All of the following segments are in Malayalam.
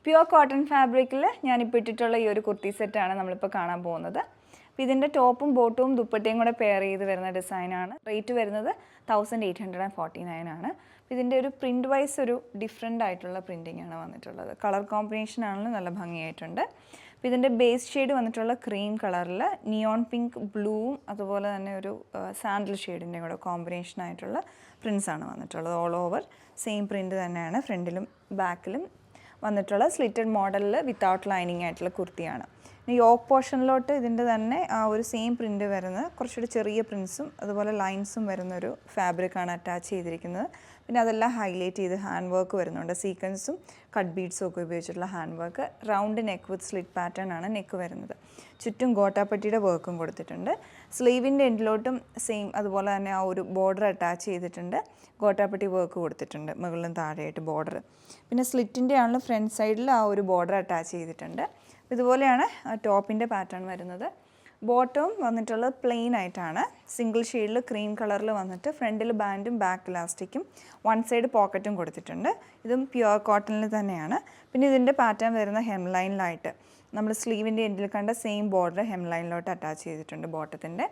പ്യുവർ കോട്ടൺ ഫാബ്രിക്കിൽ ഞാനിപ്പോൾ ഇട്ടിട്ടുള്ള ഈ ഒരു കുർത്തി സെറ്റാണ് നമ്മളിപ്പോൾ കാണാൻ പോകുന്നത്. അപ്പോൾ ഇതിൻ്റെ ടോപ്പും ബോട്ടും ദുപ്പട്ടയും കൂടെ പെയർ ചെയ്ത് വരുന്ന ഡിസൈനാണ്. റേറ്റ് വരുന്നത് 1849 ആണ്. ഇതിൻ്റെ ഒരു പ്രിൻ്റ് വൈസ് ഒരു ഡിഫറെൻ്റ് ആയിട്ടുള്ള പ്രിൻറ്റിംഗ് ആണ് വന്നിട്ടുള്ളത്. കളർ കോമ്പിനേഷൻ ആണെങ്കിലും നല്ല ഭംഗിയായിട്ടുണ്ട്. അപ്പോൾ ഇതിൻ്റെ ബേസ് ഷെയ്ഡ് വന്നിട്ടുള്ള ക്രീം കളറിൽ നിയോൺ പിങ്ക് ബ്ലൂവും അതുപോലെ തന്നെ ഒരു സാൻഡൽ ഷെയ്ഡിൻ്റെ കൂടെ കോമ്പിനേഷൻ ആയിട്ടുള്ള പ്രിൻസാണ് വന്നിട്ടുള്ളത്. ഓൾ ഓവർ സെയിം പ്രിൻറ്റ് തന്നെയാണ്. ഫ്രണ്ടിലും ബാക്കിലും വന്നിട്ടുള്ള സ്ലിറ്റഡ് മോഡലിൽ വിത്തൗട്ട് ലൈനിങ് ആയിട്ടുള്ള കുർത്തിയാണ്. ഇനി യോക്ക് പോർഷനിലോട്ട് ഇതിൻ്റെ തന്നെ ആ ഒരു സെയിം പ്രിൻറ്റ് വരുന്ന കുറച്ചുകൂടി ചെറിയ പ്രിൻസും അതുപോലെ ലൈൻസും വരുന്നൊരു ഫാബ്രിക്കാണ് അറ്റാച്ച് ചെയ്തിരിക്കുന്നത്. പിന്നെ അതെല്ലാം ഹൈലൈറ്റ് ചെയ്ത് ഹാൻഡ് വർക്ക് വരുന്നുണ്ട്. സീക്വൻസും കട്ട് ബീഡ്സും ഒക്കെ ഉപയോഗിച്ചിട്ടുള്ള ഹാൻഡ് വർക്ക്. റൗണ്ട് നെക്ക് വിത്ത് സ്ലിറ്റ് പാറ്റേൺ ആണ് നെക്ക് വരുന്നത്. ചുറ്റും ഗോട്ടാപ്പട്ടിയുടെ വർക്കും കൊടുത്തിട്ടുണ്ട്. സ്ലീവിൻ്റെ എൻഡിലോട്ടും സെയിം അതുപോലെ തന്നെ ആ ഒരു ബോർഡർ അറ്റാച്ച് ചെയ്തിട്ടുണ്ട്. ഗോട്ടാപ്പട്ടി വർക്ക് കൊടുത്തിട്ടുണ്ട് മുകളിലും താഴെയായിട്ട് ബോർഡർ. പിന്നെ സ്ലിറ്റിൻ്റെ ആണെങ്കിലും ഫ്രണ്ട് സൈഡിൽ ആ ഒരു ബോർഡർ അറ്റാച്ച് ചെയ്തിട്ടുണ്ട്. ഇതുപോലെയാണ് ടോപ്പിൻ്റെ പാറ്റേൺ വരുന്നത്. ബോട്ടവും വന്നിട്ടുള്ളത് പ്ലെയിൻ ആയിട്ടാണ്. സിംഗിൾ ഷെയ്ഡിൽ ക്രീം കളറിൽ വന്നിട്ട് ഫ്രണ്ടിൽ ബാൻഡും ബാക്ക് ഇലാസ്റ്റിക്കും വൺ സൈഡ് പോക്കറ്റും കൊടുത്തിട്ടുണ്ട്. ഇതും പ്യുവർ കോട്ടണിൽ തന്നെയാണ്. പിന്നെ ഇതിൻ്റെ പാറ്റേൺ വരുന്ന ഹെം ലൈനിലായിട്ട് നമ്മൾ സ്ലീവിൻ്റെ എൻഡിൽ കണ്ട സെയിം ബോർഡർ ഹെം ലൈനിലോട്ട് അറ്റാച്ച് ചെയ്തിട്ടുണ്ട്. ബോട്ടത്തിൻ്റെ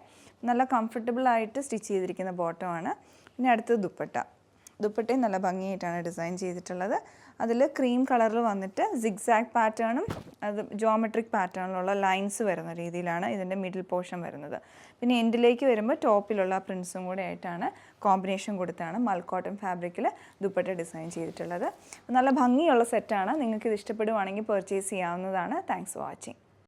നല്ല കംഫർട്ടബിളായിട്ട് സ്റ്റിച്ച് ചെയ്തിരിക്കുന്ന ബോട്ടമാണ്. പിന്നെ അടുത്തത് ദുപ്പട്ടയും നല്ല ഭംഗിയായിട്ടാണ് ഡിസൈൻ ചെയ്തിട്ടുള്ളത്. അതിൽ ക്രീം കളറിൽ വന്നിട്ട് സിഗ്സാഗ് പാറ്റേണും അത് ജോമെട്രിക് പാറ്റേണിലുള്ള ലൈൻസ് വരുന്ന രീതിയിലാണ് ഇതിൻ്റെ മിഡിൽ പോർഷൻ വരുന്നത്. പിന്നെ എൻഡിലേക്ക് വരുമ്പോൾ ടോപ്പിലുള്ള പ്രിൻസും കൂടെ ആയിട്ടാണ് കോമ്പിനേഷൻ കൊടുത്താണ് മൽ കോട്ടൺ ഫാബ്രിക്കിൽ ദുപ്പട്ട ഡിസൈൻ ചെയ്തിട്ടുള്ളത്. നല്ല ഭംഗിയുള്ള സെറ്റാണ്. നിങ്ങൾക്ക് ഇത് ഇഷ്ടപ്പെടുവാണെങ്കിൽ പർച്ചേസ് ചെയ്യാവുന്നതാണ്. Thanks for watching.